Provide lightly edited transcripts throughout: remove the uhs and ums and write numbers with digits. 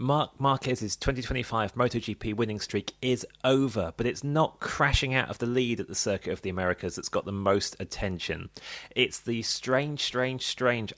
Marc Marquez's 2025 MotoGP winning streak is over, but it's not crashing out of the lead at the Circuit of the Americas that's got the most attention. It's the strange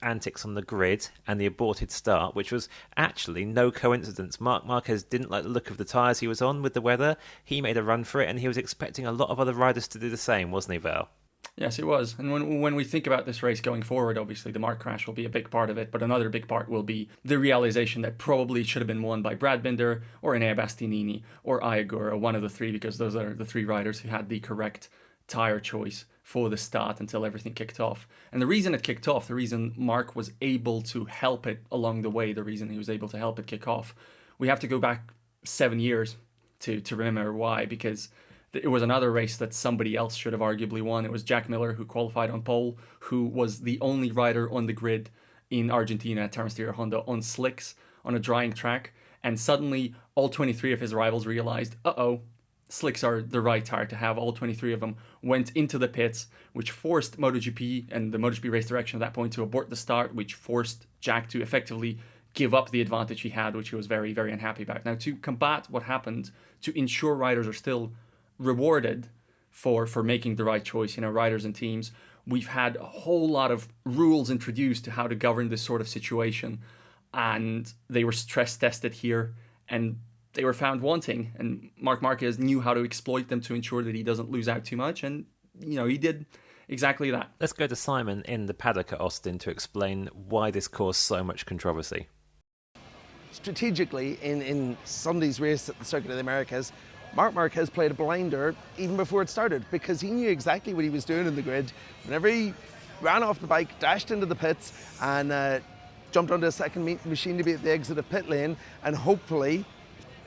antics on the grid and the aborted start, which was actually no coincidence. Marc Marquez didn't like the look of the tyres he was on with the weather. He made a run for it, and he was expecting a lot of other riders to do the same, wasn't he, Val? Yes, it was. And when we think about this race going forward, obviously the Marc crash will be a big part of it, but another big part will be the realization that probably should have been won by Brad Binder or Enea Bastianini or Ayagura, one of the three, because those are the three riders who had the correct tyre choice for the start until everything kicked off. And the reason it kicked off, the reason Marc was able to help it along the way, the reason he was able to help it kick off, we have to go back 7 years to remember why, because it was another race that somebody else should have arguably won. It was Jack Miller, who qualified on pole, who was the only rider on the grid in Argentina at Terrasteer Honda on slicks on a drying track. And suddenly all 23 of his rivals realized, slicks are the right tire to have. All 23 of them went into the pits, which forced MotoGP and the MotoGP race direction at that point to abort the start, which forced Jack to effectively give up the advantage he had, which he was very, very unhappy about. Now, to combat what happened, to ensure riders are still rewarded for making the right choice, riders and teams, we've had a whole lot of rules introduced to how to govern this sort of situation, and they were stress tested here and they were found wanting, and Marc Marquez knew how to exploit them to ensure that he doesn't lose out too much, and he did exactly that. Let's go to Simon in the paddock at Austin to explain why this caused so much controversy. Strategically, in Sunday's race at the Circuit of the Americas, Marc Marquez played a blinder even before it started, because he knew exactly what he was doing in the grid. Whenever he ran off the bike, dashed into the pits and jumped onto a second machine to be at the exit of pit lane and hopefully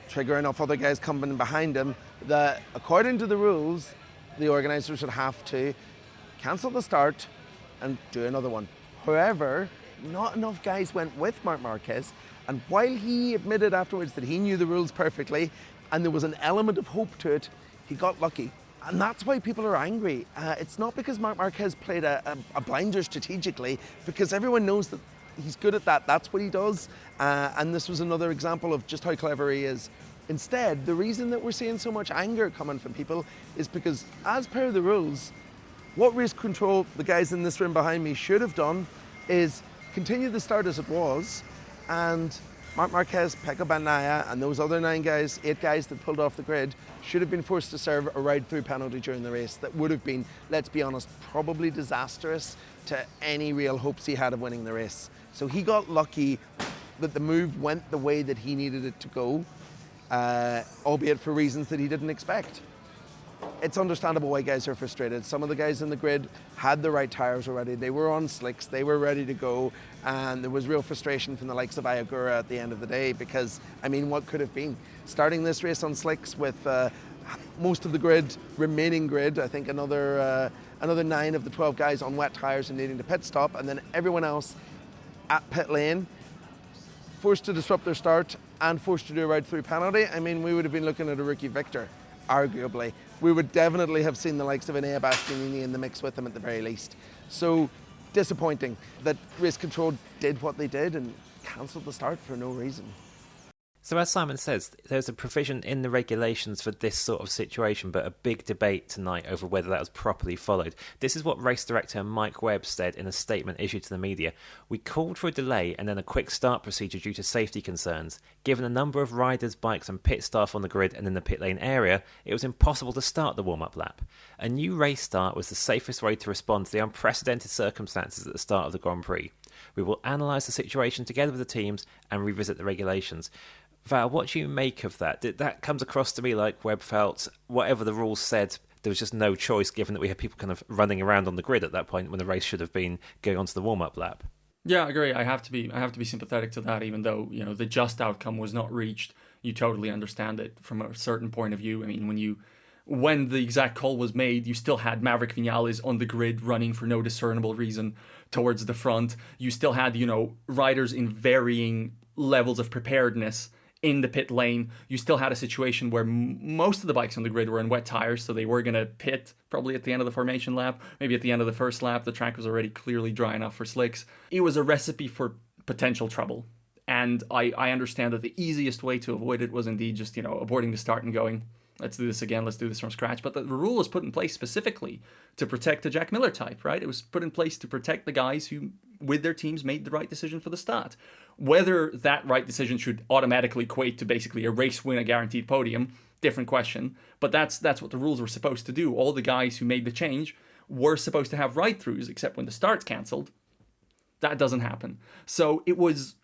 trigger enough other guys coming behind him that, according to the rules, the organisers would have to cancel the start and do another one. However, not enough guys went with Marc Marquez, and while he admitted afterwards that he knew the rules perfectly and there was an element of hope to it, he got lucky. And that's why people are angry. It's not because Marc Marquez played a blinder strategically, because everyone knows that he's good at that. That's what he does. And this was another example of just how clever he is. Instead, the reason that we're seeing so much anger coming from people is because, as per the rules, what race control the guys in this room behind me should have done is continue the start as it was, and Marc Marquez, Pecco Bagnaia, and those other 8 guys that pulled off the grid should have been forced to serve a ride-through penalty during the race that would have been, let's be honest, probably disastrous to any real hopes he had of winning the race. So he got lucky that the move went the way that he needed it to go, albeit for reasons that he didn't expect. It's understandable why guys are frustrated. Some of the guys in the grid had the right tyres already. They were on slicks, they were ready to go, and there was real frustration from the likes of Ayagura at the end of the day, because, what could have been? Starting this race on slicks with most of the remaining grid, I think another 9 of the 12 guys on wet tyres and needing to pit stop, and then everyone else at pit lane, forced to disrupt their start and forced to do a ride-through penalty. We would have been looking at a rookie victor, arguably. We would definitely have seen the likes of Enea Bastianini in the mix with them at the very least. So disappointing that race control did what they did and cancelled the start for no reason. So as Simon says, there's a provision in the regulations for this sort of situation, but a big debate tonight over whether that was properly followed. This is what race director Mike Webb said in a statement issued to the media. We called for a delay and then a quick start procedure due to safety concerns. Given the number of riders, bikes and pit staff on the grid and in the pit lane area, it was impossible to start the warm-up lap. A new race start was the safest way to respond to the unprecedented circumstances at the start of the Grand Prix. We will analyse the situation together with the teams and revisit the regulations. Val, what do you make of that? That comes across to me like Webb felt whatever the rules said, there was just no choice, given that we had people kind of running around on the grid at that point when the race should have been going on to the warm-up lap. Yeah, I agree. I have to be sympathetic to that, even though the just outcome was not reached. You totally understand it from a certain point of view. When the exact call was made, you still had Maverick Vinales on the grid running for no discernible reason towards the front. You still had riders in varying levels of preparedness in the pit lane. You still had a situation where most of the bikes on the grid were in wet tires, so they were going to pit probably at the end of the formation lap, maybe at the end of the first lap. The track was already clearly dry enough for slicks. It was a recipe for potential trouble. And I understand that the easiest way to avoid it was indeed just, aborting the start and going, let's do this again, let's do this from scratch. But the rule was put in place specifically to protect the Jack Miller type, right? It was put in place to protect the guys who, with their teams, made the right decision for the start. Whether that right decision should automatically equate to basically a race win, a guaranteed podium, different question. But that's what the rules were supposed to do. All the guys who made the change were supposed to have ride-throughs, except when the start's cancelled. That doesn't happen. So it was,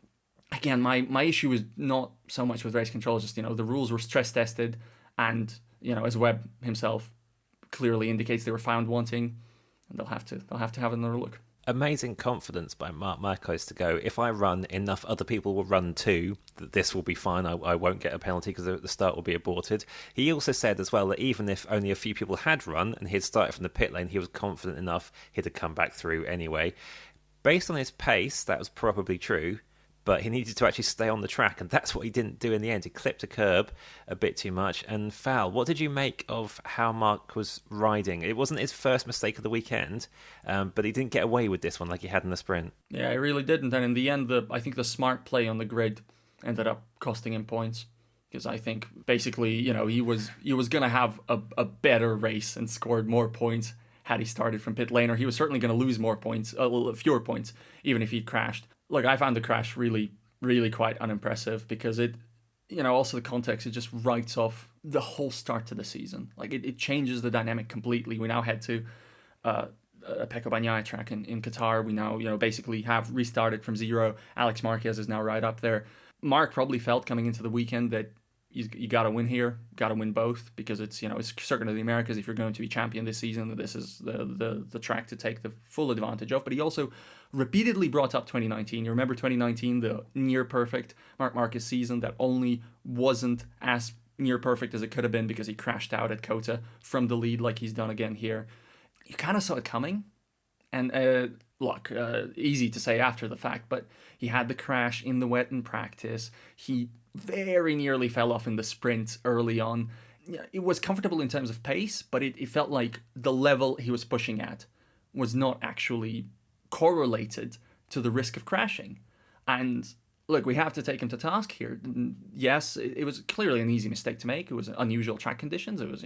again, my issue is not so much with race control, just, the rules were stress tested, and, as Webb himself clearly indicates, they were found wanting, and they'll have to have another look. Amazing confidence by Marc Marquez to go, if I run, enough other people will run too, that this will be fine, I won't get a penalty because the start will be aborted. He also said as well that even if only a few people had run and he'd started from the pit lane, he was confident enough he'd have come back through anyway. Based on his pace, that was probably true, but he needed to actually stay on the track, and that's what he didn't do in the end. He clipped a curb a bit too much and fouled. What did you make of how Marc was riding? It wasn't his first mistake of the weekend, but he didn't get away with this one like he had in the sprint. Yeah, he really didn't. And in the end, I think the smart play on the grid ended up costing him points, because I think basically, he was going to have a better race and scored more points had he started from pit lane, or he was certainly going to lose more points, fewer points, even if he'd crashed. Look, I found the crash really, really quite unimpressive, because it, also the context, it just writes off the whole start to the season. Like, it changes the dynamic completely. We now head to a Pecco Bagnaia track in Qatar. We now, basically have restarted from zero. Alex Marquez is now right up there. Marc probably felt coming into the weekend that you got to win here, got to win both, because it's, it's Circuit of the Americas. If you're going to be champion this season, this is the track to take the full advantage of. But he also repeatedly brought up 2019. You remember 2019, the near perfect Marc Marquez season that only wasn't as near perfect as it could have been because he crashed out at COTA from the lead like he's done again here. You kind of saw it coming. And look, easy to say after the fact, but he had the crash in the wet in practice. He very nearly fell off in the sprint early on. It was comfortable in terms of pace, but it felt like the level he was pushing at was not actually correlated to the risk of crashing. And look, we have to take him to task here. Yes, it was clearly an easy mistake to make. It was unusual track conditions. It was,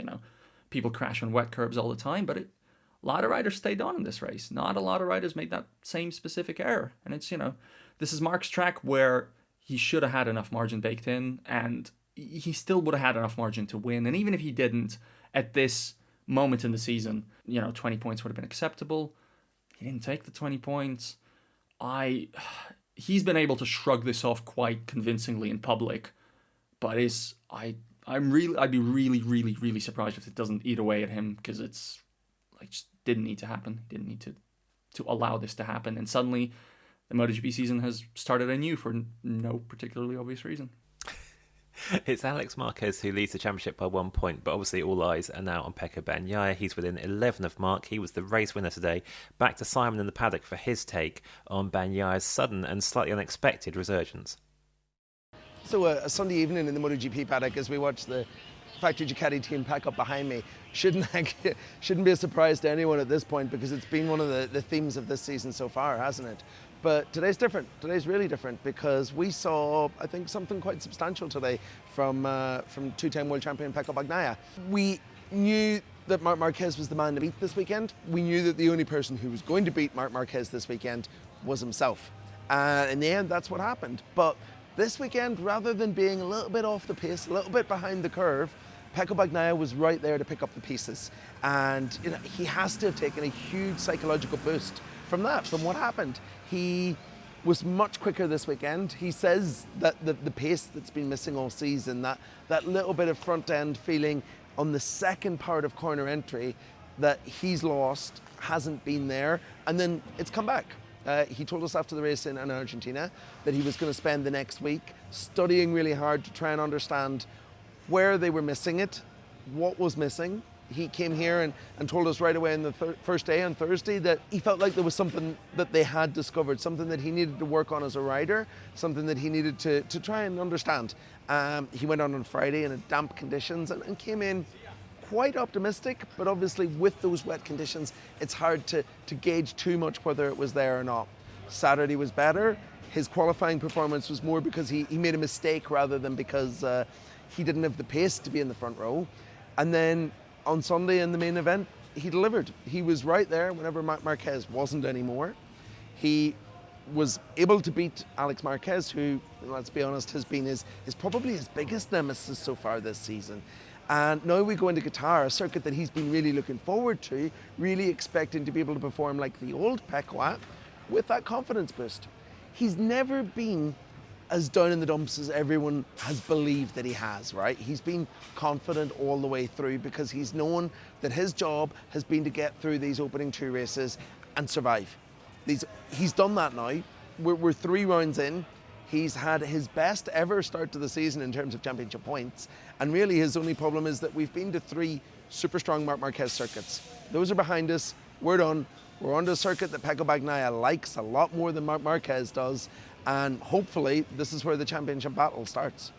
people crash on wet curbs all the time, but a lot of riders stayed on in this race. Not a lot of riders made that same specific error. And it's, this is Marc's track where he should have had enough margin baked in, and he still would have had enough margin to win. And even if he didn't, at this moment in the season, 20 points would have been acceptable. He didn't take the 20 points. He's been able to shrug this off quite convincingly in public, but I'd be really, really, really surprised if it doesn't eat away at him, because it's like, just didn't need to happen. Didn't need to allow this to happen. And suddenly the MotoGP season has started anew for no particularly obvious reason. It's Alex Marquez who leads the championship by 1 point, but obviously all eyes are now on Pecco Bagnaia. He's within 11 of Marc. He was the race winner today. Back to Simon in the paddock for his take on Bagnaia's sudden and slightly unexpected resurgence. So a Sunday evening in the MotoGP paddock as we watch the factory Ducati team pack up behind me shouldn't be a surprise to anyone at this point, because it's been one of the themes of this season so far, hasn't it? But today's different. Today's really different, because we saw, I think, something quite substantial today from two-time world champion Pecco Bagnaia. We knew that Marc Marquez was the man to beat this weekend. We knew that the only person who was going to beat Marc Marquez this weekend was himself. And in the end, that's what happened. But this weekend, rather than being a little bit off the pace, a little bit behind the curve, Pecco Bagnaia was right there to pick up the pieces. And he has to have taken a huge psychological boost from what happened. He was much quicker this weekend. He says that the pace that's been missing all season, that little bit of front end feeling on the second part of corner entry that he's lost, hasn't been there, and then it's come back. He told us after the race in Argentina that he was going to spend the next week studying really hard to try and understand where they were missing it, what was missing. He came here and told us right away in the first day on Thursday that he felt like there was something that they had discovered, something that he needed to work on as a rider, something that he needed to try and understand. He went on Friday in damp conditions and came in quite optimistic, but obviously with those wet conditions, it's hard to gauge too much whether it was there or not. Saturday was better. his qualifying performance was more because he made a mistake rather than because he didn't have the pace to be in the front row. And then on Sunday in the main event, he delivered. He was right there whenever Marc Marquez wasn't anymore. He was able to beat Alex Marquez, who, let's be honest, has been is probably his biggest nemesis so far this season. And now we go into Qatar, a circuit that he's been really looking forward to, really expecting to be able to perform like the old Pecco with that confidence boost. He's never been as down in the dumps as everyone has believed that he has, right? He's been confident all the way through because he's known that his job has been to get through these opening 2 races and survive. He's done that now. We're 3 rounds in. He's had his best ever start to the season in terms of championship points. And really his only problem is that we've been to 3 super strong Marc Marquez circuits. Those are behind us. We're done. We're on to a circuit that Pecco Bagnaia likes a lot more than Marc Marquez does. And hopefully this is where the championship battle starts.